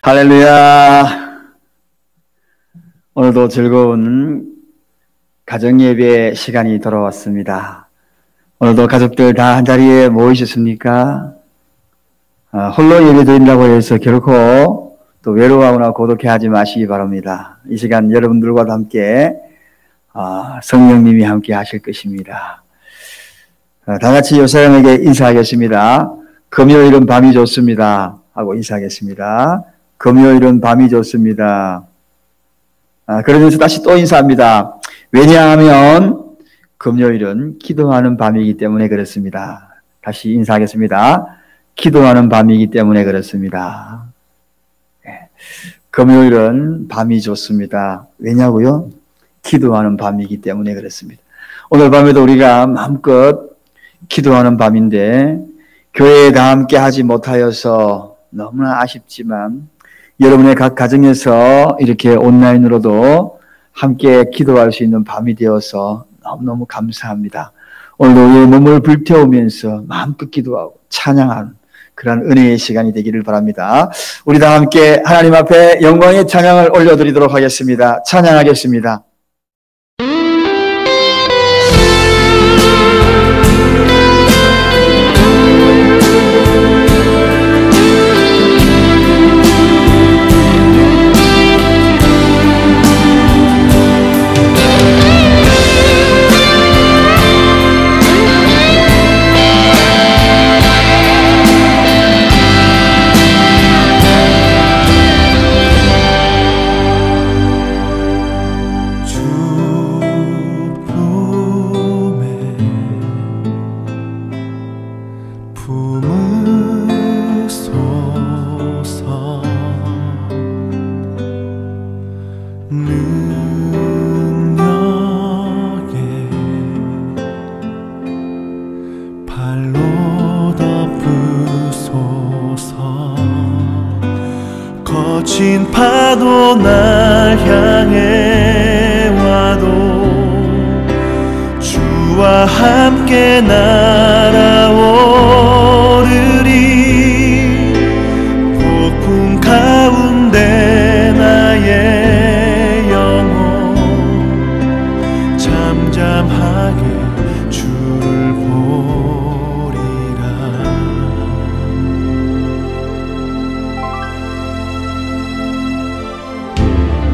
할렐루야. 오늘도 즐거운 가정예배 시간이 돌아왔습니다. 오늘도 가족들 다 한자리에 모이셨습니까? 홀로 예배드린다고 해서 결코 또 외로워하거나 고독해하지 마시기 바랍니다. 이 시간 여러분들과 함께 성령님이 함께 하실 것입니다. 다 같이 요 사람에게 인사하겠습니다. 금요일은 밤이 좋습니다 하고 인사하겠습니다. 금요일은 밤이 좋습니다. 그러면서 다시 또 인사합니다. 왜냐하면 금요일은 기도하는 밤이기 때문에 그렇습니다. 다시 인사하겠습니다. 기도하는 밤이기 때문에 그렇습니다. 금요일은 밤이 좋습니다. 왜냐고요? 기도하는 밤이기 때문에 그렇습니다. 오늘 밤에도 우리가 마음껏 기도하는 밤인데 교회에 다 함께 하지 못하여서 너무나 아쉽지만 여러분의 각 가정에서 이렇게 온라인으로도 함께 기도할 수 있는 밤이 되어서 너무너무 감사합니다. 오늘도 우리의 몸을 불태우면서 마음껏 기도하고 찬양하는 그런 은혜의 시간이 되기를 바랍니다. 우리 다 함께 하나님 앞에 영광의 찬양을 올려드리도록 하겠습니다. 찬양하겠습니다. 거친 파도 날 향해 와도 주와 함께 날아오르리. 폭풍 가운데 나의 영혼 잠잠하게 주를 보리라.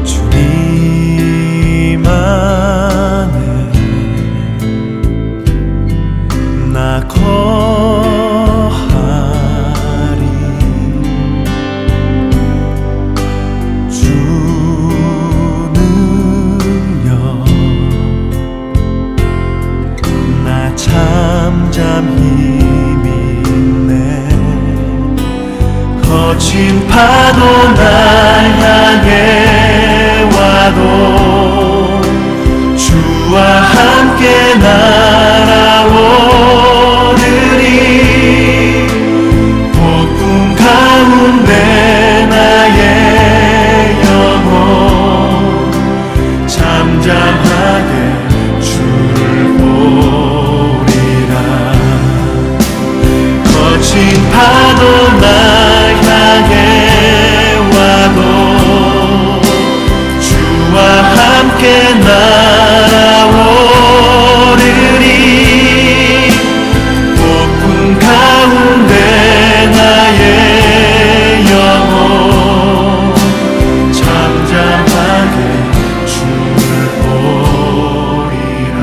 주님 안에 나 거하리. 주 능력 나 잠잠히 믿네. 거친 파도 날 향해 와도 주와 함께 날아오르리. 폭풍 가운데 나의 영혼 잠잠하게 주를 보리라. 거친 파도 날 향해 와도 주와 함께 날아오르리. 폭풍 가운데 나의 영혼 잠잠하게 주를 보리라.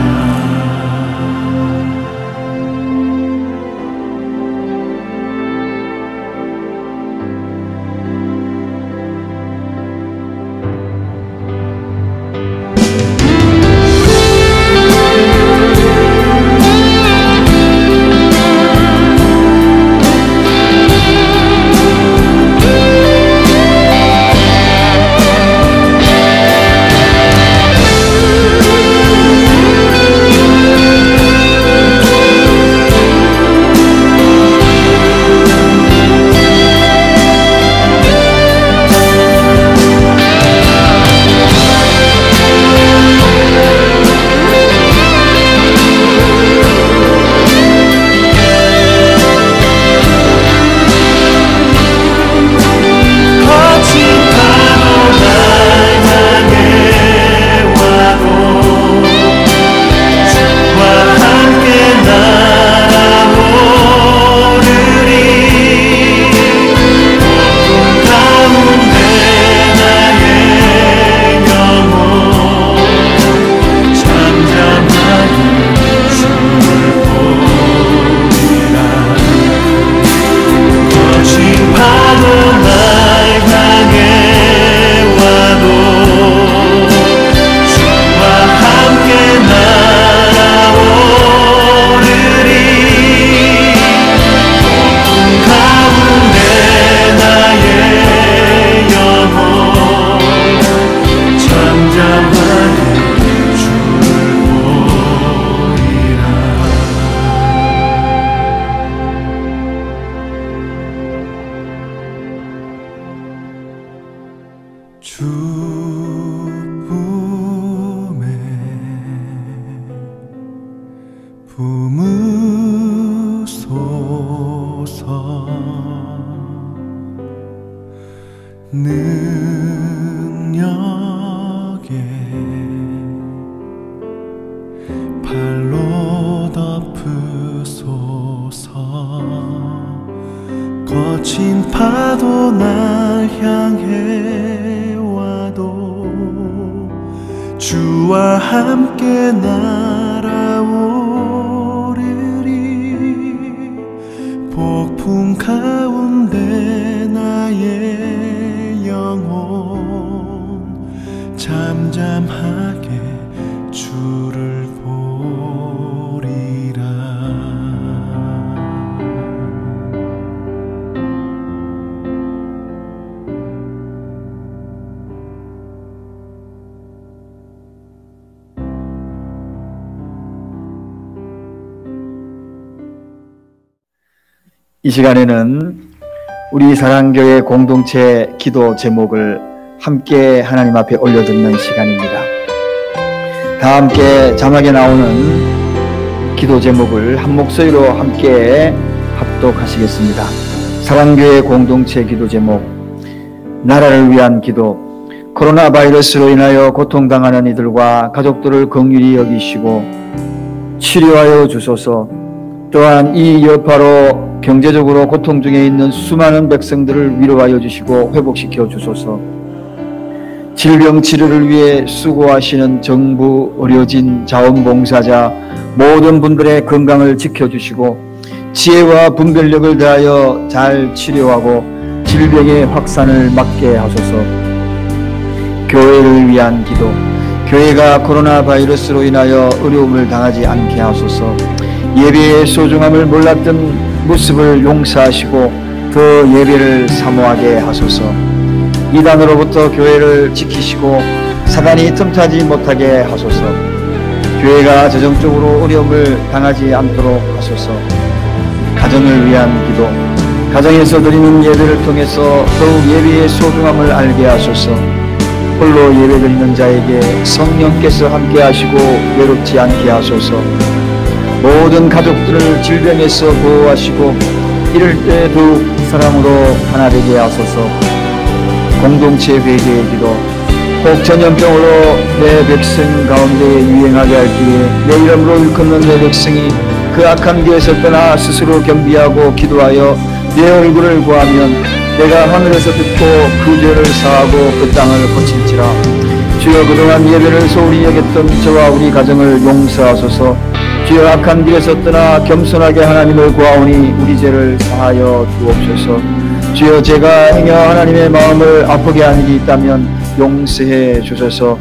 능력에 발로 덮으소서. 거친 파도 날 향해 와도 주와 함께 날아오르리. 폭풍 가운데 나의 영혼 잠잠하게 주를 보리라. 이 시간에는 우리 사랑교회 공동체 기도 제목을 함께 하나님 앞에 올려드리는 시간입니다. 다 함께 자막에 나오는 기도 제목을 한 목소리로 함께 합독하시겠습니다. 사랑교회 공동체 기도 제목, 나라를 위한 기도. 코로나 바이러스로 인하여 고통당하는 이들과 가족들을 긍휼히 여기시고 치료하여 주소서. 또한 이 여파로 경제적으로 고통 중에 있는 수많은 백성들을 위로하여 주시고 회복시켜 주소서. 질병 치료를 위해 수고하시는 정부, 의료진, 자원봉사자 모든 분들의 건강을 지켜주시고 지혜와 분별력을 다하여 잘 치료하고 질병의 확산을 막게 하소서. 교회를 위한 기도. 교회가 코로나 바이러스로 인하여 어려움을 당하지 않게 하소서. 예배의 소중함을 몰랐던 모습을 용서하시고 더 예배를 사모하게 하소서. 이단으로부터 교회를 지키시고 사단이 틈타지 못하게 하소서. 교회가 재정적으로 어려움을 당하지 않도록 하소서. 가정을 위한 기도. 가정에서 드리는 예배를 통해서 더욱 예배의 소중함을 알게 하소서. 홀로 예배드리는 자에게 성령께서 함께 하시고 외롭지 않게 하소서. 모든 가족들을 질병에서 보호하시고 이럴 때 더욱 사랑으로 하나 되게 하소서. 공동체 회개의 기도. 혹 전염병으로 내 백성 가운데 유행하게 할 때에 내 이름으로 일컫는 내 백성이 그 악한 길에서 떠나 스스로 겸비하고 기도하여 내 얼굴을 구하면 내가 하늘에서 듣고 그 죄를 사하고 그 땅을 고칠지라. 주여, 그동안 예배를 소홀히 여겼던 저와 우리 가정을 용서하소서. 주여, 악한 길에서 떠나 겸손하게 하나님을 구하오니 우리 죄를 사하여 주옵소서. 주여, 제가 행여 하나님의 마음을 아프게 한 일이 있다면 용서해 주소서.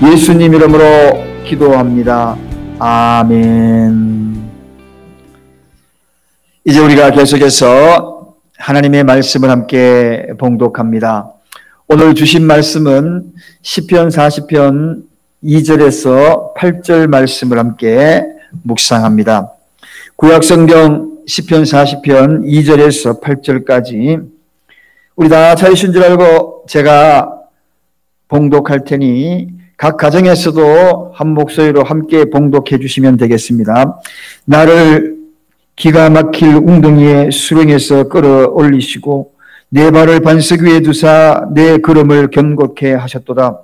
예수님 이름으로 기도합니다. 아멘. 이제 우리가 계속해서 하나님의 말씀을 함께 봉독합니다. 오늘 주신 말씀은 시편 40편 2절에서 8절 말씀을 함께 묵상합니다. 구약성경 시편 40편 2절에서 8절까지 우리 다 찾으신 줄 알고 제가 봉독할 테니 각 가정에서도 한 목소리로 함께 봉독해 주시면 되겠습니다. 나를 기가 막힐 웅덩이의 수렁에서 끌어올리시고 내 발을 반석 위에 두사 내 걸음을 견고케 하셨도다.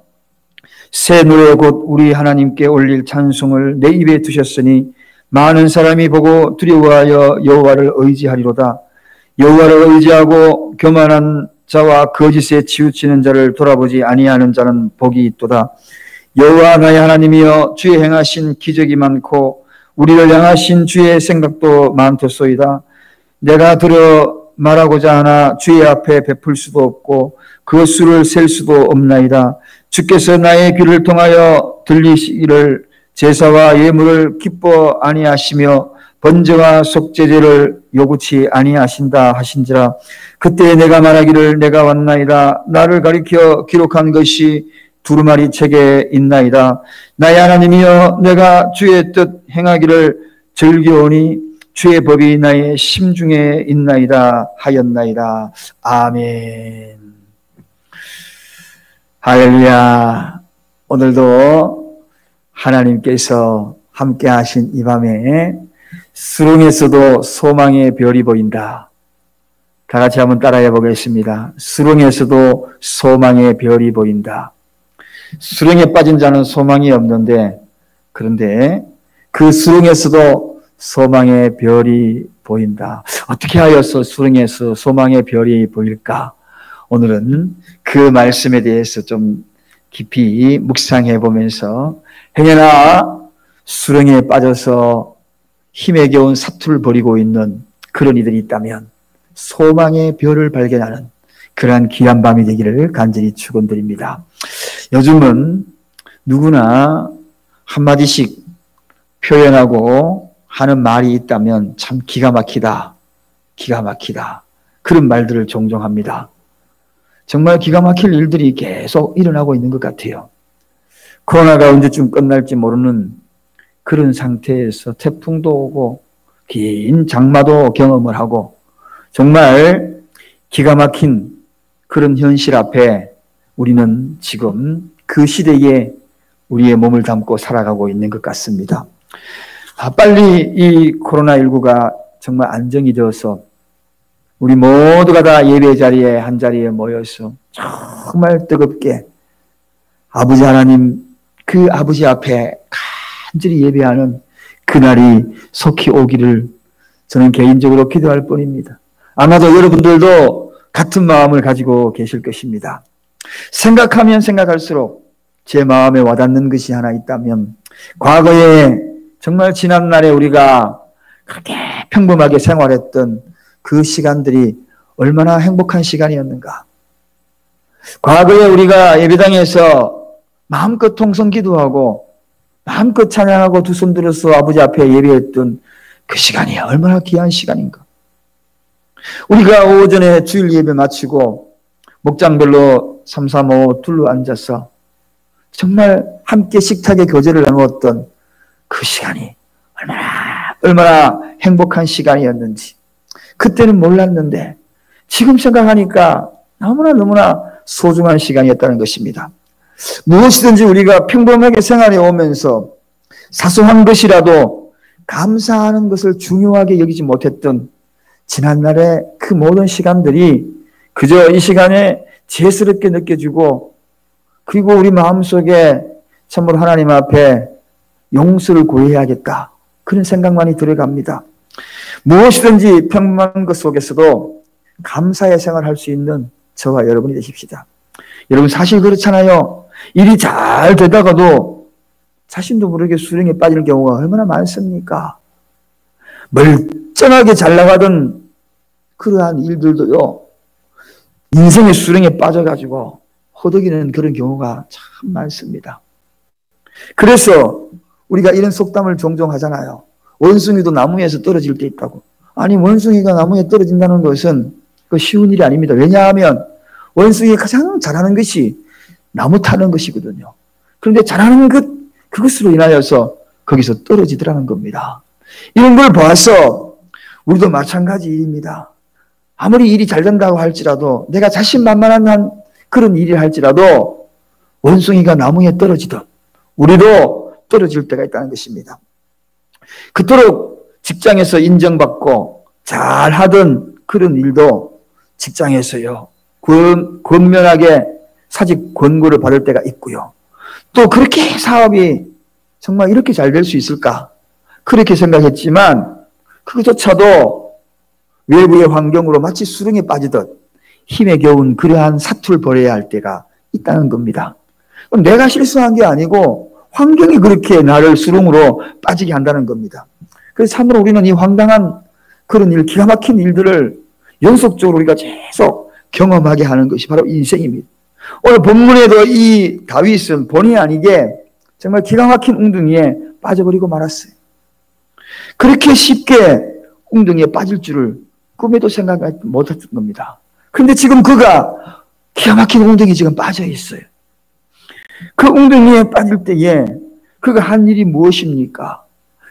새 노래 곧 우리 하나님께 올릴 찬송을 내 입에 두셨으니 많은 사람이 보고 두려워하여 여호와를 의지하리로다. 여호와를 의지하고 교만한 자와 거짓에 치우치는 자를 돌아보지 아니하는 자는 복이 있도다. 여호와 나의 하나님이여, 주의 행하신 기적이 많고 우리를 향하신 주의 생각도 많도소이다. 내가 들어 말하고자 하나 주의 앞에 베풀 수도 없고 그 수를 셀 수도 없나이다. 주께서 나의 귀를 통하여 들리시기를 제사와 예물을 기뻐 아니하시며 번제와 속죄제를 요구치 아니하신다 하신지라. 그때 내가 말하기를 내가 왔나이다. 나를 가리켜 기록한 것이 두루마리 책에 있나이다. 나의 하나님이여, 내가 주의 뜻 행하기를 즐겨오니 주의 법이 나의 심중에 있나이다 하였나이다. 아멘. 할렐루야. 오늘도 하나님께서 함께 하신 이 밤에 수렁에서도 소망의 별이 보인다. 다 같이 한번 따라해 보겠습니다. 수렁에서도 소망의 별이 보인다. 수렁에 빠진 자는 소망이 없는데, 그런데 그 수렁에서도 소망의 별이 보인다. 어떻게 하여서 수렁에서 소망의 별이 보일까? 오늘은 그 말씀에 대해서 좀 깊이 묵상해 보면서, 행여나 수렁에 빠져서 힘에 겨운 사투를 벌이고 있는 그런 이들이 있다면 소망의 별을 발견하는 그러한 귀한 밤이 되기를 간절히 축원드립니다. 요즘은 누구나 한마디씩 표현하고 하는 말이 있다면 참 기가 막히다, 기가 막히다, 그런 말들을 종종 합니다. 정말 기가 막힐 일들이 계속 일어나고 있는 것 같아요. 코로나가 언제쯤 끝날지 모르는 그런 상태에서 태풍도 오고 긴 장마도 경험을 하고 정말 기가 막힌 그런 현실 앞에 우리는 지금 그 시대에 우리의 몸을 담고 살아가고 있는 것 같습니다. 빨리 이 코로나19가 정말 안정이 되어서 우리 모두가 다 예배 자리에 한 자리에 모여서 정말 뜨겁게 아버지 하나님, 그 아버지 앞에 간절히 예배하는 그날이 속히 오기를 저는 개인적으로 기도할 뿐입니다. 아마도 여러분들도 같은 마음을 가지고 계실 것입니다. 생각하면 생각할수록 제 마음에 와닿는 것이 하나 있다면, 과거에 정말 지난날에 우리가 그렇게 평범하게 생활했던 그 시간들이 얼마나 행복한 시간이었는가. 과거에 우리가 예배당에서 마음껏 통성 기도하고 마음껏 찬양하고 두 손 들어서 아버지 앞에 예배했던 그 시간이 얼마나 귀한 시간인가. 우리가 오전에 주일 예배 마치고 목장별로 3, 3, 5 둘러 앉아서 정말 함께 식탁에 교제를 나누었던 그 시간이 얼마나 행복한 시간이었는지 그때는 몰랐는데 지금 생각하니까 너무나 소중한 시간이었다는 것입니다. 무엇이든지 우리가 평범하게 생활해 오면서 사소한 것이라도 감사하는 것을 중요하게 여기지 못했던 지난날의 그 모든 시간들이 그저 이 시간에 죄스럽게 느껴지고, 그리고 우리 마음속에 참으로 하나님 앞에 용서를 구해야겠다, 그런 생각만이 들어갑니다. 무엇이든지 평범한 것 속에서도 감사의 생활할 수 있는 저와 여러분이 되십시다. 여러분, 사실 그렇잖아요. 일이 잘 되다가도 자신도 모르게 수렁에 빠질 경우가 얼마나 많습니까? 멀쩡하게 잘 나가던 그러한 일들도요, 인생의 수렁에 빠져가지고 허덕이는 그런 경우가 참 많습니다. 그래서 우리가 이런 속담을 종종 하잖아요. 원숭이도 나무에서 떨어질 때 있다고. 아니, 원숭이가 나무에 떨어진다는 것은 그 쉬운 일이 아닙니다. 왜냐하면 원숭이가 가장 잘하는 것이 나무 타는 것이거든요. 그런데 잘하는 그것으로 인하여서 거기서 떨어지더라는 겁니다. 이런 걸 봐서 우리도 마찬가지 일입니다. 아무리 일이 잘 된다고 할지라도, 내가 자신만만한 그런 일을 할지라도 원숭이가 나무에 떨어지듯 우리도 떨어질 때가 있다는 것입니다. 그토록 직장에서 인정받고 잘하던 그런 일도 직장에서요, 권면하게 사직 권고를 받을 때가 있고요. 또 그렇게 사업이 정말 이렇게 잘 될 수 있을까? 그렇게 생각했지만 그것조차도 외부의 환경으로 마치 수렁에 빠지듯 힘에 겨운 그러한 사투를 벌여야 할 때가 있다는 겁니다. 그럼 내가 실수한 게 아니고 환경이 그렇게 나를 수렁으로 빠지게 한다는 겁니다. 그래서 참으로 우리는 이 황당한 그런 일, 기가 막힌 일들을 연속적으로 우리가 계속 경험하게 하는 것이 바로 인생입니다. 오늘 본문에도 이 다윗은 본의 아니게 정말 기가 막힌 웅덩이에 빠져버리고 말았어요. 그렇게 쉽게 웅덩이에 빠질 줄을 꿈에도 생각하지 못했던 겁니다. 그런데 지금 그가 기가 막힌 웅덩이에 지금 빠져 있어요. 그 웅덩이에 빠질 때에 그가 한 일이 무엇입니까?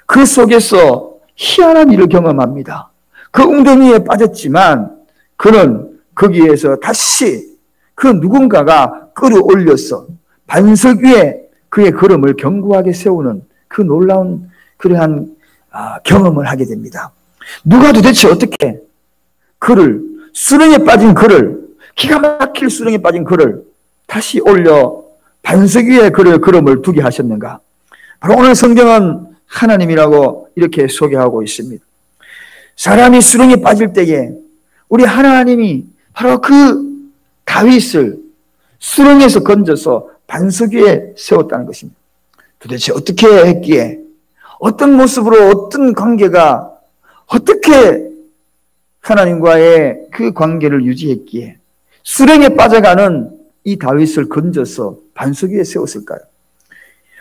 그 속에서 희한한 일을 경험합니다. 그 웅덩이에 빠졌지만 그는 거기에서 다시 그 누군가가 끌어올려서 반석 위에 그의 걸음을 견고하게 세우는 그 놀라운 그러한 경험을 하게 됩니다. 누가 도대체 어떻게 그를 수렁에 빠진 그를, 기가 막힐 수렁에 빠진 그를 다시 올려 반석 위에 그를 걸음을 두게 하셨는가? 바로 오늘 성경은 하나님이라고 이렇게 소개하고 있습니다. 사람이 수렁에 빠질 때에 우리 하나님이 바로 그 다윗을 수렁에서 건져서 반석 위에 세웠다는 것입니다. 도대체 어떻게 했기에, 어떤 모습으로, 어떤 관계가, 어떻게 하나님과의 그 관계를 유지했기에 수렁에 빠져가는 이 다윗을 건져서 반석 위에 세웠을까요?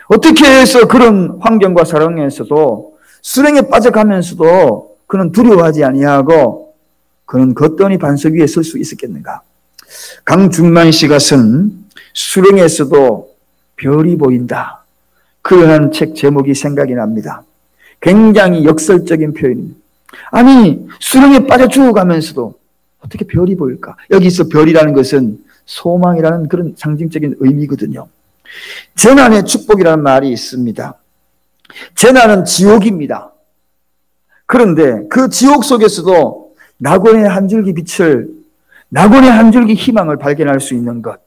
어떻게 해서 그런 환경과 상황에서도 수렁에 빠져가면서도 그는 두려워하지 아니하고 그는 걷더니 반석 위에 설 수 있었겠는가? 강중만 씨가 쓴 수렁에서도 별이 보인다, 그러한 책 제목이 생각이 납니다. 굉장히 역설적인 표현입니다. 아니, 수렁에 빠져 죽어가면서도 어떻게 별이 보일까? 여기서 별이라는 것은 소망이라는 그런 상징적인 의미거든요. 재난의 축복이라는 말이 있습니다. 재난은 지옥입니다. 그런데 그 지옥 속에서도 낙원의 한 줄기 빛을, 낙원의 한 줄기 희망을 발견할 수 있는 것,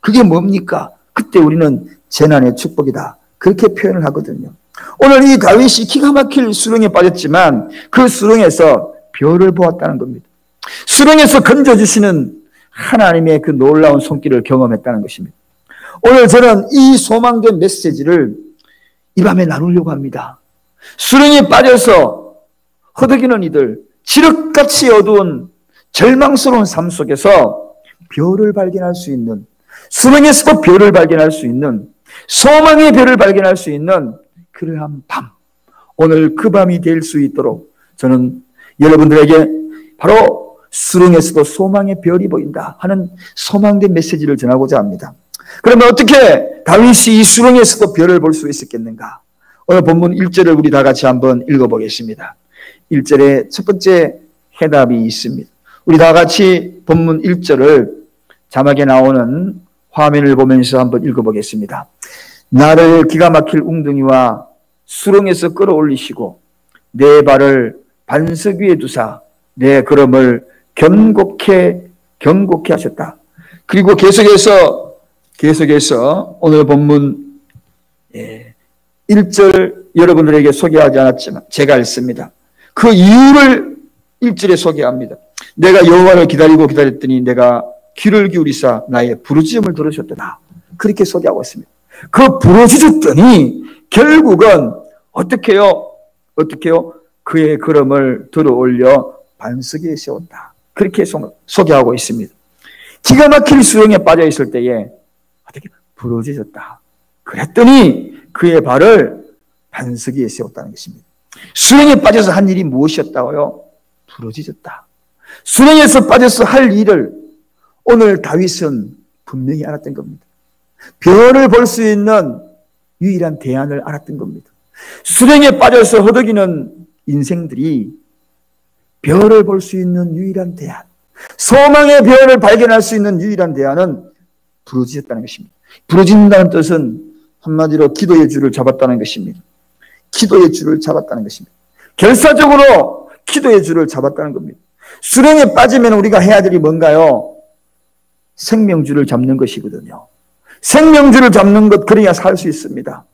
그게 뭡니까? 그때 우리는 재난의 축복이다, 그렇게 표현을 하거든요. 오늘 이 다윗이 기가 막힐 수렁에 빠졌지만 그 수렁에서 별을 보았다는 겁니다. 수렁에서 건져주시는 하나님의 그 놀라운 손길을 경험했다는 것입니다. 오늘 저는 이 소망된 메시지를 이 밤에 나누려고 합니다. 수렁에 빠져서 허덕이는 이들, 지륵같이 어두운 절망스러운 삶 속에서 별을 발견할 수 있는, 수렁에서도 별을 발견할 수 있는, 소망의 별을 발견할 수 있는 그러한 밤, 오늘 그 밤이 될 수 있도록 저는 여러분들에게 바로 수렁에서도 소망의 별이 보인다 하는 소망된 메시지를 전하고자 합니다. 그러면 어떻게 다윗이 이 수렁에서도 별을 볼 수 있었겠는가? 오늘 본문 1절을 우리 다 같이 한번 읽어보겠습니다. 1절에 첫 번째 해답이 있습니다. 우리 다 같이 본문 1절을 자막에 나오는 화면을 보면서 한번 읽어보겠습니다. 나를 기가 막힐 웅덩이와 수렁에서 끌어올리시고 내 발을 반석 위에 두사 내 걸음을 견고케 하셨다. 그리고 계속해서 오늘 본문 1절 여러분들에게 소개하지 않았지만 제가 읽습니다. 그 이유를 1절에 소개합니다. 내가 여호와를 기다렸더니 내가 귀를 기울이사 나의 부르짖음을 들으셨더라. 그렇게 소개하고 있습니다. 그 부르짖었더니 결국은 어떻게요? 그의 걸음을 들어올려 반석 위에 세웠다. 그렇게 소개하고 있습니다. 기가 막힐 수렁에 빠져 있을 때에 어떻게 부르짖었다. 그랬더니 그의 발을 반석 위에 세웠다는 것입니다. 수렁에 빠져서 한 일이 무엇이었다고요? 부르짖었다. 수렁에서 빠져서 할 일을 오늘 다윗은 분명히 알았던 겁니다. 별을 볼 수 있는 유일한 대안을 알았던 겁니다. 수렁에 빠져서 허덕이는 인생들이 별을 볼 수 있는 유일한 대안, 소망의 별을 발견할 수 있는 유일한 대안은 부르짖었다는 것입니다. 부르짖는다는 뜻은 한마디로 기도의 줄을 잡았다는 것입니다. 기도의 줄을 잡았다는 것입니다. 결사적으로 기도의 줄을 잡았다는 겁니다. 수렁에 빠지면 우리가 해야 될 일이 뭔가요? 생명줄을 잡는 것이거든요. 생명줄을 잡는 것, 그래야 살 수 있습니다.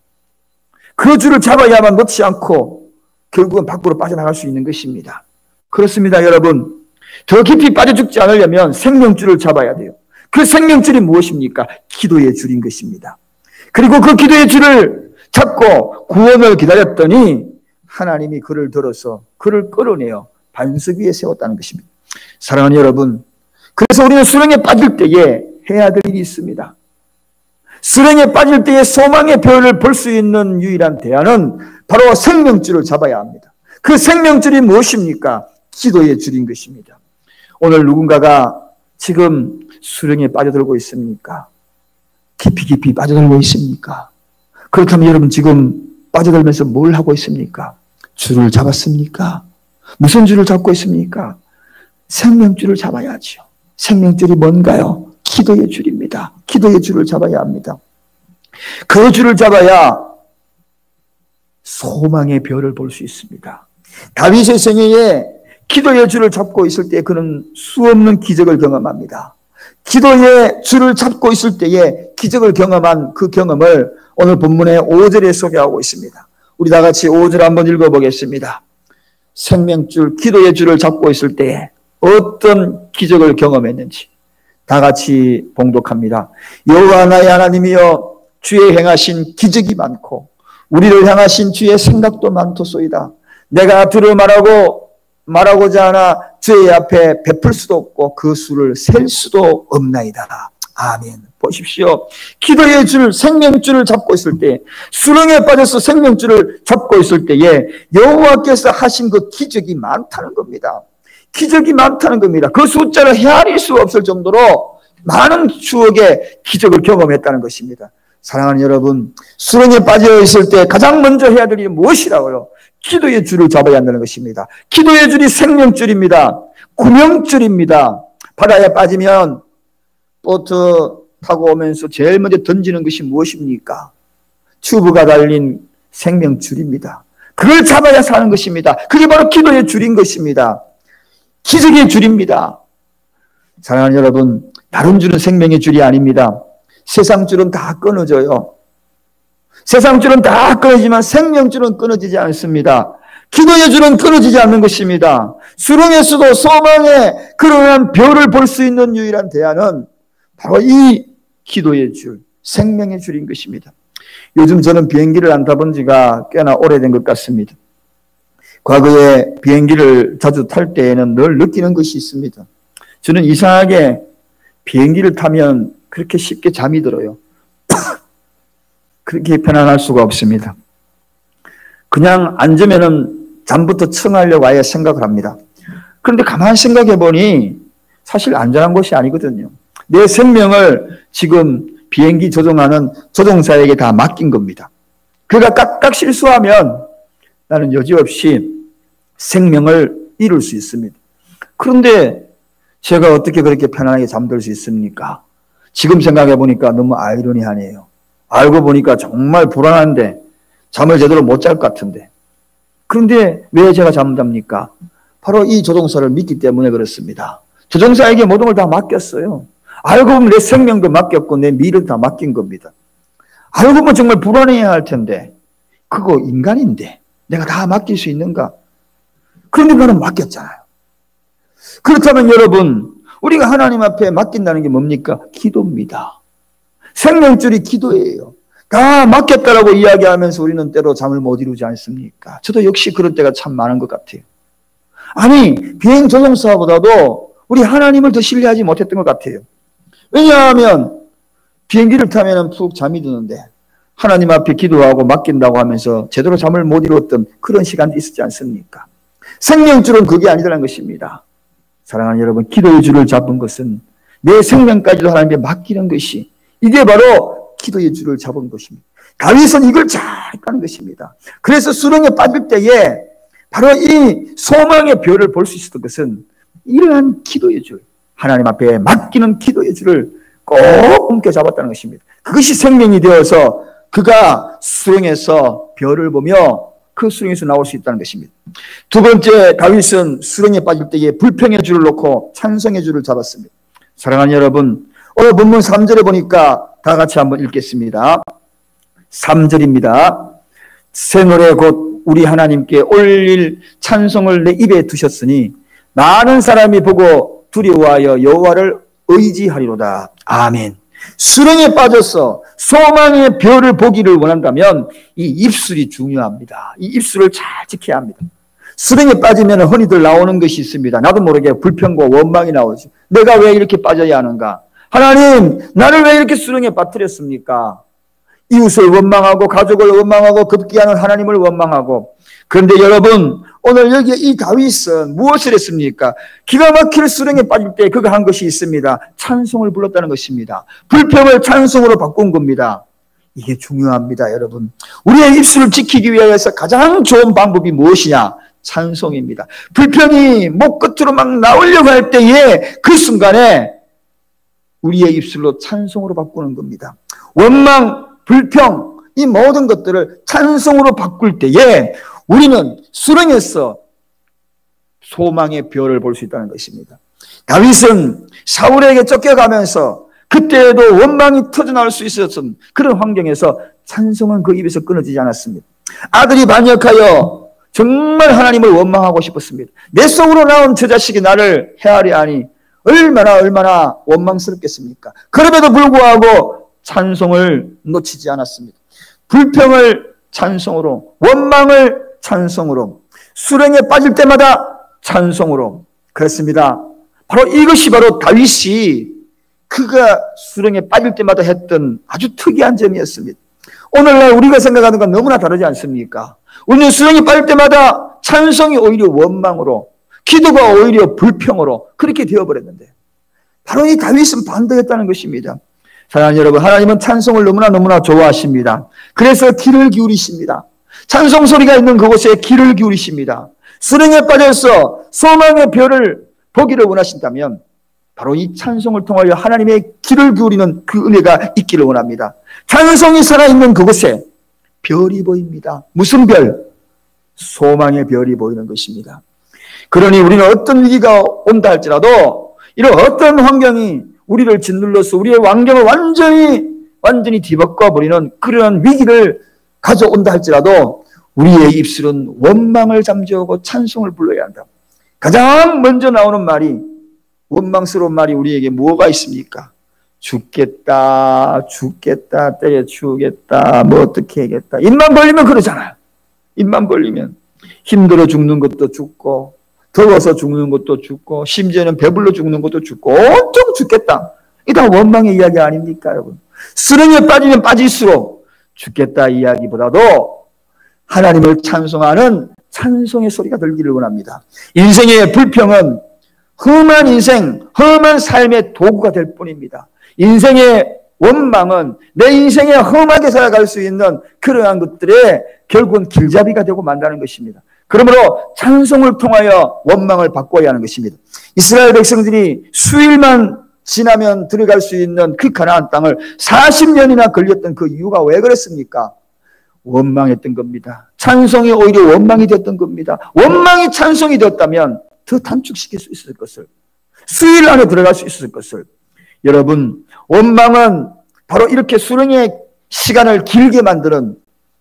그 줄을 잡아야만 놓지 않고 결국은 밖으로 빠져나갈 수 있는 것입니다. 그렇습니다, 여러분. 더 깊이 빠져 죽지 않으려면 생명줄을 잡아야 돼요. 그 생명줄이 무엇입니까? 기도의 줄인 것입니다. 그리고 그 기도의 줄을 잡고 구원을 기다렸더니 하나님이 그를 들어서 그를 끌어내어 반석 위에 세웠다는 것입니다. 사랑하는 여러분, 그래서 우리는 수렁에 빠질 때에 해야 될 일이 있습니다. 수렁에 빠질 때에 소망의 별을 볼 수 있는 유일한 대안은 바로 생명줄을 잡아야 합니다. 그 생명줄이 무엇입니까? 기도의 줄인 것입니다. 오늘 누군가가 지금 수렁에 빠져들고 있습니까? 깊이 빠져들고 있습니까? 그렇다면 여러분 지금 빠져들면서 뭘 하고 있습니까? 줄을 잡았습니까? 무슨 줄을 잡고 있습니까? 생명줄을 잡아야죠. 생명줄이 뭔가요? 기도의 줄입니다. 기도의 줄을 잡아야 합니다. 그 줄을 잡아야 소망의 별을 볼 수 있습니다. 다윗의 생애에 기도의 줄을 잡고 있을 때 그는 수없는 기적을 경험합니다. 기도의 줄을 잡고 있을 때에 기적을 경험한 그 경험을 오늘 본문의 5절에 소개하고 있습니다. 우리 다 같이 5절 한번 읽어보겠습니다. 생명줄, 기도의 줄을 잡고 있을 때에 어떤 기적을 경험했는지 다 같이 봉독합니다. 여호와 나의 하나님이여, 주의 행하신 기적이 많고 우리를 향하신 주의 생각도 많도소이다. 내가 들을 말하고자 하나 주의 앞에 베풀 수도 없고 그 수를 셀 수도 없나이다. 아멘. 보십시오. 기도의 줄, 생명줄을 잡고 있을 때, 수렁에 빠져서 생명줄을 잡고 있을 때에 여호와께서 하신 그 기적이 많다는 겁니다. 기적이 많다는 겁니다. 그 숫자를 헤아릴 수 없을 정도로 많은 추억의 기적을 경험했다는 것입니다. 사랑하는 여러분, 수렁에 빠져 있을 때 가장 먼저 해야 될 일이 무엇이라고요? 기도의 줄을 잡아야 한다는 것입니다. 기도의 줄이 생명줄입니다. 구명줄입니다. 바다에 빠지면 보트 타고 오면서 제일 먼저 던지는 것이 무엇입니까? 튜브가 달린 생명줄입니다. 그걸 잡아야 사는 것입니다. 그게 바로 기도의 줄인 것입니다. 기적의 줄입니다. 사랑하는 여러분, 다른 줄은 생명의 줄이 아닙니다. 세상 줄은 다 끊어져요. 세상 줄은 다 끊어지지만 생명줄은 끊어지지 않습니다. 기도의 줄은 끊어지지 않는 것입니다. 수렁에서도 소망의 그러한 별을 볼 수 있는 유일한 대안은 바로 이 기도의 줄, 생명의 줄인 것입니다. 요즘 저는 비행기를 안 타본 지가 꽤나 오래된 것 같습니다. 과거에 비행기를 자주 탈 때에는 늘 느끼는 것이 있습니다. 저는 이상하게 비행기를 타면 그렇게 쉽게 잠이 들어요. 그렇게 편안할 수가 없습니다. 그냥 앉으면은 잠부터 청하려고 아예 생각을 합니다. 그런데 가만히 생각해 보니 사실 안전한 것이 아니거든요. 내 생명을 지금 비행기 조종하는 조종사에게 다 맡긴 겁니다. 그가 깍깍 실수하면 나는 여지없이 생명을 잃을 수 있습니다. 그런데 제가 어떻게 그렇게 편안하게 잠들 수 있습니까? 지금 생각해 보니까 너무 아이러니하네요. 알고 보니까 정말 불안한데 잠을 제대로 못 잘 것 같은데. 그런데 왜 제가 잠답니까? 바로 이 조종사를 믿기 때문에 그렇습니다. 조종사에게 모든 걸 다 맡겼어요. 알고 보면 내 생명도 맡겼고 내 미래도 다 맡긴 겁니다. 알고 보면 정말 불안해야 할 텐데 그거 인간인데 내가 다 맡길 수 있는가? 그런데 나는 맡겼잖아요. 그렇다면 여러분, 우리가 하나님 앞에 맡긴다는 게 뭡니까? 기도입니다. 생명줄이 기도예요. 다 맡겼다라고 이야기하면서 우리는 때로 잠을 못 이루지 않습니까? 저도 역시 그런 때가 참 많은 것 같아요. 아니, 비행 조종사보다도 우리 하나님을 더 신뢰하지 못했던 것 같아요. 왜냐하면 비행기를 타면 푹 잠이 드는데 하나님 앞에 기도하고 맡긴다고 하면서 제대로 잠을 못 이루었던 그런 시간도 있었지 않습니까? 생명줄은 그게 아니라는 것입니다. 사랑하는 여러분, 기도의 줄을 잡은 것은 내 생명까지도 하나님께 맡기는 것이, 이게 바로 기도의 줄을 잡은 것입니다. 다윗은 이걸 잘 했다는 것입니다. 그래서 수렁에 빠질 때에 바로 이 소망의 별을 볼 수 있었던 것은 이러한 기도의 줄, 하나님 앞에 맡기는 기도의 줄을 꼭 움켜 잡았다는 것입니다. 그것이 생명이 되어서 그가 수렁에서 별을 보며 그 수렁에서 나올 수 있다는 것입니다. 두 번째, 다윗은 수렁에 빠질 때에 불평의 줄을 놓고 찬송의 줄을 잡았습니다. 사랑하는 여러분, 오늘 본문 3절에 보니까 다 같이 한번 읽겠습니다. 3절입니다. 새 노래 곧 우리 하나님께 올릴 찬송을 내 입에 두셨으니 많은 사람이 보고 두려워하여 여호와를 의지하리로다. 아멘. 수렁에 빠져서 소망의 별을 보기를 원한다면 이 입술이 중요합니다. 이 입술을 잘 지켜야 합니다. 수렁에 빠지면 흔히들 나오는 것이 있습니다. 나도 모르게 불평과 원망이 나오죠. 내가 왜 이렇게 빠져야 하는가? 하나님, 나를 왜 이렇게 수렁에 빠뜨렸습니까? 이웃을 원망하고 가족을 원망하고 급기야는 하나님을 원망하고. 그런데 여러분, 오늘 여기에 이 다윗은 무엇을 했습니까? 기가 막힐 수렁에 빠질 때 그가 한 것이 있습니다. 찬송을 불렀다는 것입니다. 불평을 찬송으로 바꾼 겁니다. 이게 중요합니다, 여러분. 우리의 입술을 지키기 위해서 가장 좋은 방법이 무엇이냐? 찬송입니다. 불평이 목 끝으로 막 나오려고 할 때에 그 순간에 우리의 입술로 찬송으로 바꾸는 겁니다. 원망, 불평, 이 모든 것들을 찬송으로 바꿀 때에 우리는 수렁에서 소망의 별을 볼 수 있다는 것입니다. 다윗은 사울에게 쫓겨가면서 그때에도 원망이 터져나올 수 있었던 그런 환경에서 찬송은 그 입에서 끊어지지 않았습니다. 아들이 반역하여 정말 하나님을 원망하고 싶었습니다. 내 속으로 나온 저 자식이 나를 헤아려 하니 얼마나 원망스럽겠습니까? 그럼에도 불구하고 찬송을 놓치지 않았습니다. 불평을 찬송으로, 원망을 찬송으로, 수렁에 빠질 때마다 찬송으로. 그렇습니다. 바로 이것이 바로 다윗이 그가 수렁에 빠질 때마다 했던 아주 특이한 점이었습니다. 오늘날 우리가 생각하는 건 너무나 다르지 않습니까? 우리는 수렁에 빠질 때마다 찬송이 오히려 원망으로, 기도가 오히려 불평으로 그렇게 되어버렸는데, 바로 이 다윗은 반대했다는 것입니다. 사랑하는 여러분, 하나님은 찬송을 너무나 좋아하십니다. 그래서 귀를 기울이십니다. 찬송 소리가 있는 그곳에 귀를 기울이십니다. 수렁에 빠져서 소망의 별을 보기를 원하신다면 바로 이 찬송을 통하여 하나님의 귀를 기울이는 그 은혜가 있기를 원합니다. 찬송이 살아있는 그곳에 별이 보입니다. 무슨 별? 소망의 별이 보이는 것입니다. 그러니 우리는 어떤 위기가 온다 할지라도, 이런 어떤 환경이 우리를 짓눌러서 우리의 환경을 완전히 뒤바꿔 버리는 그런 위기를 가져온다 할지라도 우리의 입술은 원망을 잠재우고 찬송을 불러야 한다. 가장 먼저 나오는 말이, 원망스러운 말이 우리에게 뭐가 있습니까? 죽겠다, 때려치우겠다, 뭐 어떻게 하겠다. 입만 벌리면 그러잖아요. 입만 벌리면 힘들어 죽는 것도 죽고, 더워서 죽는 것도 죽고, 심지어는 배불러 죽는 것도 죽고, 온통 죽겠다. 이 다 원망의 이야기 아닙니까, 여러분? 수렁에 빠지면 빠질수록 죽겠다 이야기보다도 하나님을 찬송하는 찬송의 소리가 들기를 원합니다. 인생의 불평은 험한 인생, 험한 삶의 도구가 될 뿐입니다. 인생의 원망은 내 인생에 험하게 살아갈 수 있는 그러한 것들에 결국은 길잡이가 되고 만다는 것입니다. 그러므로 찬송을 통하여 원망을 바꿔야 하는 것입니다. 이스라엘 백성들이 수일만 지나면 들어갈 수 있는 그 가나안 땅을 40년이나 걸렸던 그 이유가 왜 그랬습니까? 원망했던 겁니다. 찬송이 오히려 원망이 됐던 겁니다. 원망이 찬송이 되었다면 더 단축시킬 수 있을 것을, 수일 안에 들어갈 수 있을 것을. 여러분, 원망은 바로 이렇게 수렁의 시간을 길게 만드는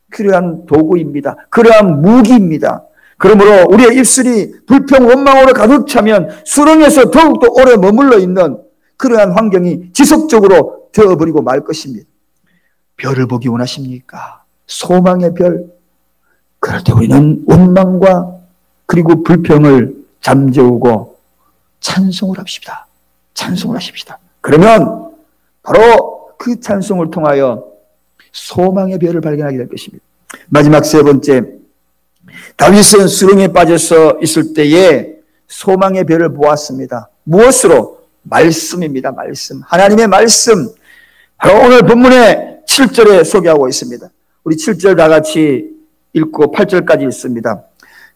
그러한 도구입니다. 그러한 무기입니다. 그러므로 우리의 입술이 불평, 원망으로 가득 차면 수렁에서 더욱더 오래 머물러 있는 그러한 환경이 지속적으로 되어버리고 말 것입니다. 별을 보기 원하십니까? 소망의 별. 그럴 때 우리는 원망과 그리고 불평을 잠재우고 찬송을 합시다. 찬송을 하십시다. 그러면 바로 그 찬송을 통하여 소망의 별을 발견하게 될 것입니다. 마지막 세 번째, 다윗은 수렁에 빠져서 있을 때에 소망의 별을 보았습니다. 무엇으로? 말씀입니다. 말씀. 하나님의 말씀. 바로 오늘 본문의 7절에 소개하고 있습니다. 우리 7절 다 같이 읽고 8절까지 있습니다.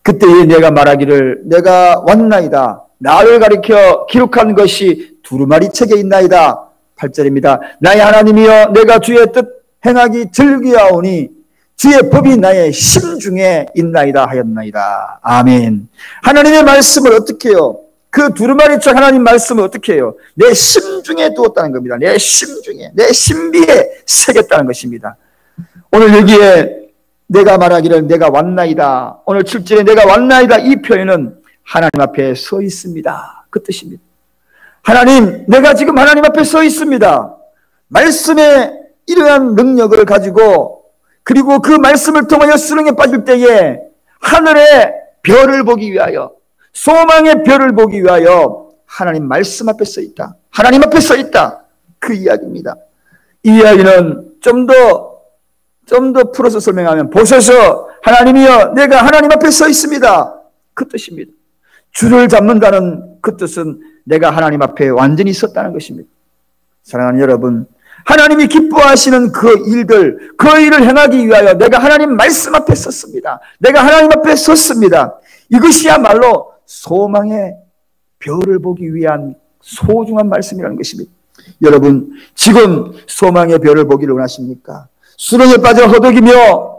그때에 내가 말하기를 내가 왔나이다. 나를 가리켜 기록한 것이 두루마리 책에 있나이다. 8절입니다. 나의 하나님이여 내가 주의 뜻 행하기 즐기하오니 주의 법이 나의 심중에 있나이다 하였나이다. 아멘. 하나님의 말씀을 어떻게 해요? 그 두루마리책 하나님 말씀을 어떻게 해요? 내 심중에 두었다는 겁니다. 내 심중에, 내 신비에 새겼다는 것입니다. 오늘 여기에 내가 말하기를 내가 왔나이다. 오늘 7절에 내가 왔나이다. 이 표현은 하나님 앞에 서 있습니다. 그 뜻입니다. 하나님, 내가 지금 하나님 앞에 서 있습니다. 말씀의 이러한 능력을 가지고, 그리고 그 말씀을 통하여 수렁에 빠질 때에 하늘의 별을 보기 위하여, 소망의 별을 보기 위하여 하나님 말씀 앞에 서 있다. 하나님 앞에 서 있다. 그 이야기입니다. 이 이야기는 좀 더 풀어서 설명하면, 보셔서 하나님이여 내가 하나님 앞에 서 있습니다. 그 뜻입니다. 주를 잡는다는 그 뜻은 내가 하나님 앞에 완전히 섰다는 것입니다. 사랑하는 여러분, 하나님이 기뻐하시는 그 일들, 그 일을 행하기 위하여 내가 하나님 말씀 앞에 섰습니다. 내가 하나님 앞에 섰습니다. 이것이야말로 소망의 별을 보기 위한 소중한 말씀이라는 것입니다. 여러분, 지금 소망의 별을 보기를 원하십니까? 수렁에 빠져 허덕이며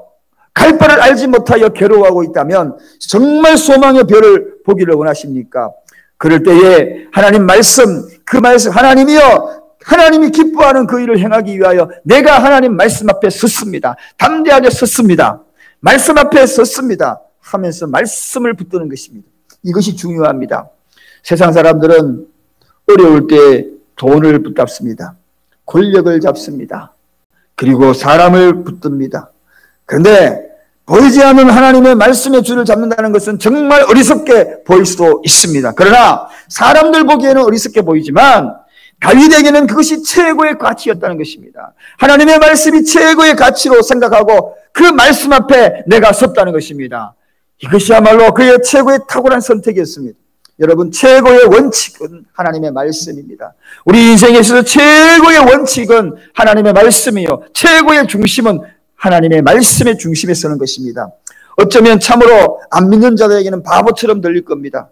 갈 바를 알지 못하여 괴로워하고 있다면 정말 소망의 별을 보기를 원하십니까? 그럴 때에 하나님 말씀, 그 말씀, 하나님이 기뻐하는 그 일을 행하기 위하여 내가 하나님 말씀 앞에 섰습니다. 담대하게 섰습니다. 말씀 앞에 섰습니다. 하면서 말씀을 붙드는 것입니다. 이것이 중요합니다. 세상 사람들은 어려울 때 돈을 붙잡습니다. 권력을 잡습니다. 그리고 사람을 붙듭니다. 그런데 보이지 않는 하나님의 말씀의 줄을 잡는다는 것은 정말 어리석게 보일 수도 있습니다. 그러나 사람들 보기에는 어리석게 보이지만 다윗에게는 그것이 최고의 가치였다는 것입니다. 하나님의 말씀이 최고의 가치로 생각하고 그 말씀 앞에 내가 섰다는 것입니다. 이것이야말로 그의 최고의 탁월한 선택이었습니다. 여러분, 최고의 원칙은 하나님의 말씀입니다. 우리 인생에 있어서 최고의 원칙은 하나님의 말씀이요, 최고의 중심은 하나님의 말씀의 중심에 서는 것입니다. 어쩌면 참으로 안 믿는 자들에게는 바보처럼 들릴 겁니다.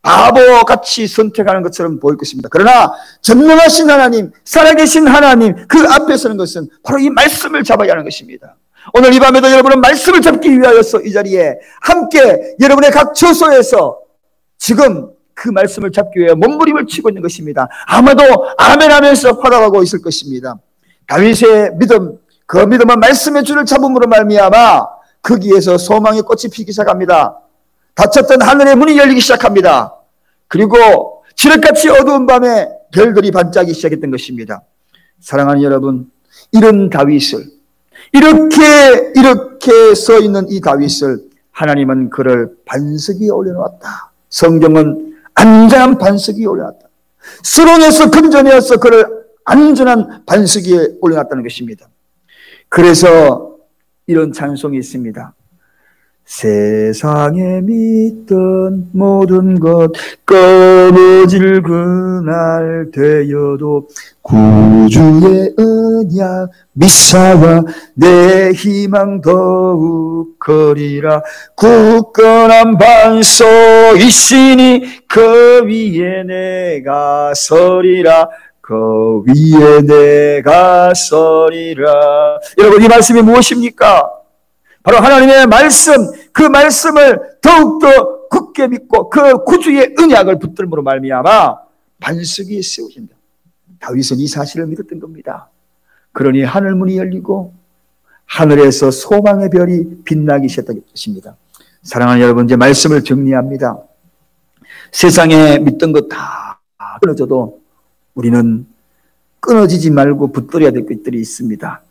바보같이 선택하는 것처럼 보일 것입니다. 그러나 전능하신 하나님, 살아계신 하나님, 그 앞에 서는 것은 바로 이 말씀을 잡아야 하는 것입니다. 오늘 이 밤에도 여러분은 말씀을 잡기 위하여서 이 자리에 함께 여러분의 각 처소에서 지금 그 말씀을 잡기 위해 몸부림을 치고 있는 것입니다. 아마도 아멘 하면서 활약하고 있을 것입니다. 다윗의 믿음, 그 믿음은 말씀의 줄을 잡음으로 말미암아 거기에서 소망의 꽃이 피기 시작합니다. 닫혔던 하늘의 문이 열리기 시작합니다. 그리고 칠흑같이 어두운 밤에 별들이 반짝이기 시작했던 것입니다. 사랑하는 여러분, 이런 다윗을, 이렇게 서 있는 이 다윗을 하나님은 그를 반석 위에 올려놓았다. 성경은 안전한 반석 위에 올려놨다. 수렁에서 근전에서 그를 안전한 반석 위에 올려놨다는 것입니다. 그래서 이런 찬송이 있습니다. 세상에 믿던 모든 것 꺼져질 그날 되어도 구주의 언약 미사와 내 희망 더욱 커리라. 굳건한 반석이시니 그 위에 내가 서리라. 그 위에 내가 서리라. 여러분, 이 말씀이 무엇입니까? 바로 하나님의 말씀, 그 말씀을 더욱더 굳게 믿고 그 구주의 언약을 붙들므로 말미암아 반석이 세워진다. 다윗은 이 사실을 믿었던 겁니다. 그러니 하늘 문이 열리고 하늘에서 소망의 별이 빛나기 시작했던 것입니다. 사랑하는 여러분, 이제 말씀을 정리합니다. 세상에 믿던 것 다 끊어져도 우리는 끊어지지 말고 붙들어야 될 것들이 있습니다.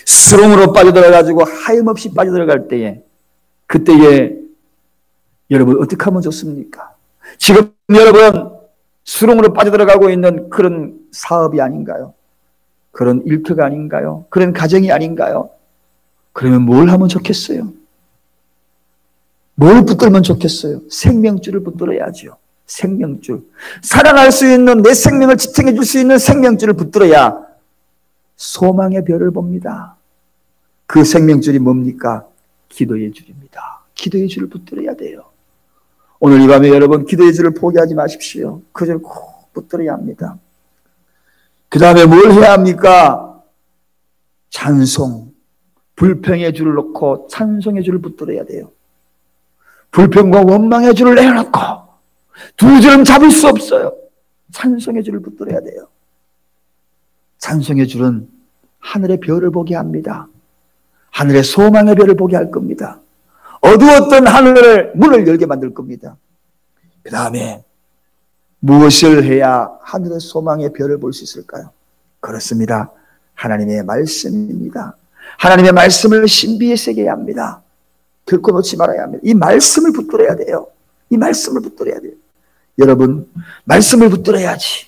수렁으로 빠져들어가지고 하염없이 빠져들어갈 때에, 그때에 여러분 어떻게 하면 좋습니까? 지금 여러분 수렁으로 빠져들어가고 있는 그런 사업이 아닌가요? 그런 일터가 아닌가요? 그런 가정이 아닌가요? 그러면 뭘 하면 좋겠어요? 뭘 붙들면 좋겠어요? 생명줄을 붙들어야죠. 생명줄. 살아날 수 있는, 내 생명을 지탱해 줄 수 있는 생명줄을 붙들어야 소망의 별을 봅니다. 그 생명줄이 뭡니까? 기도의 줄입니다. 기도의 줄을 붙들어야 돼요. 오늘 이 밤에 여러분, 기도의 줄을 포기하지 마십시오. 그 줄을 꼭 붙들어야 합니다. 그 다음에 뭘 해야 합니까? 찬송, 불평의 줄을 놓고 찬송의 줄을 붙들어야 돼요. 불평과 원망의 줄을 내려놓고 두 줄은 잡을 수 없어요. 찬송의 줄을 붙들어야 돼요. 찬송의 줄은 하늘의 별을 보게 합니다. 하늘의 소망의 별을 보게 할 겁니다. 어두웠던 하늘의 문을 열게 만들 겁니다. 그 다음에 무엇을 해야 하늘의 소망의 별을 볼 수 있을까요? 그렇습니다. 하나님의 말씀입니다. 하나님의 말씀을 신비에 새겨야 합니다. 결코 놓지 말아야 합니다. 이 말씀을 붙들어야 돼요. 이 말씀을 붙들어야 돼요. 여러분, 말씀을 붙들어야지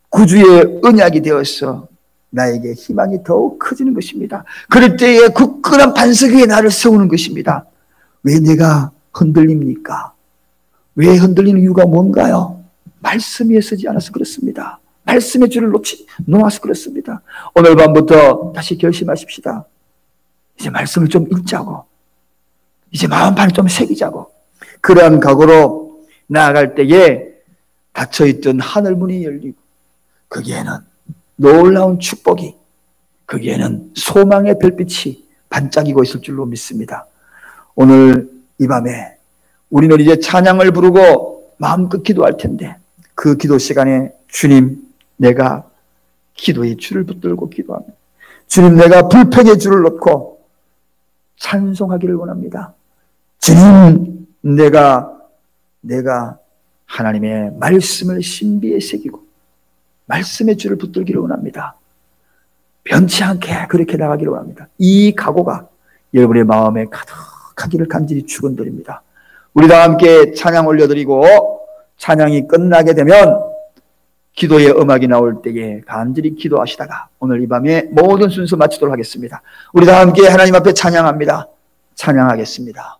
구주의 언약이 되어서 나에게 희망이 더욱 커지는 것입니다. 그럴 때에 굳건한 반석 위에 나를 세우는 것입니다. 왜 내가 흔들립니까? 왜 흔들리는 이유가 뭔가요? 말씀 위에 서지 않아서 그렇습니다. 말씀의 줄을 놓아서 그렇습니다. 오늘 밤부터 다시 결심하십시다. 이제 말씀을 좀 읽자고, 이제 마음판을 좀 새기자고, 그러한 각오로 나아갈 때에 닫혀있던 하늘문이 열리고 거기에는 놀라운 축복이, 거기에는 소망의 별빛이 반짝이고 있을 줄로 믿습니다. 오늘 이 밤에 우리는 이제 찬양을 부르고 마음껏 기도할 텐데 그 기도 시간에 주님, 내가 기도의 줄을 붙들고 기도합니다. 주님, 내가 불평의 줄을 놓고 찬송하기를 원합니다. 주님, 내가 하나님의 말씀을 신비에 새기고 말씀의 줄을 붙들기를 원합니다. 변치 않게 그렇게 나가기를 원합니다. 이 각오가 여러분의 마음에 가득하기를 간절히 축원드립니다. 우리 다 함께 찬양 올려드리고 찬양이 끝나게 되면 기도의 음악이 나올 때에 간절히 기도하시다가 오늘 이 밤에 모든 순서 마치도록 하겠습니다. 우리 다 함께 하나님 앞에 찬양합니다. 찬양하겠습니다.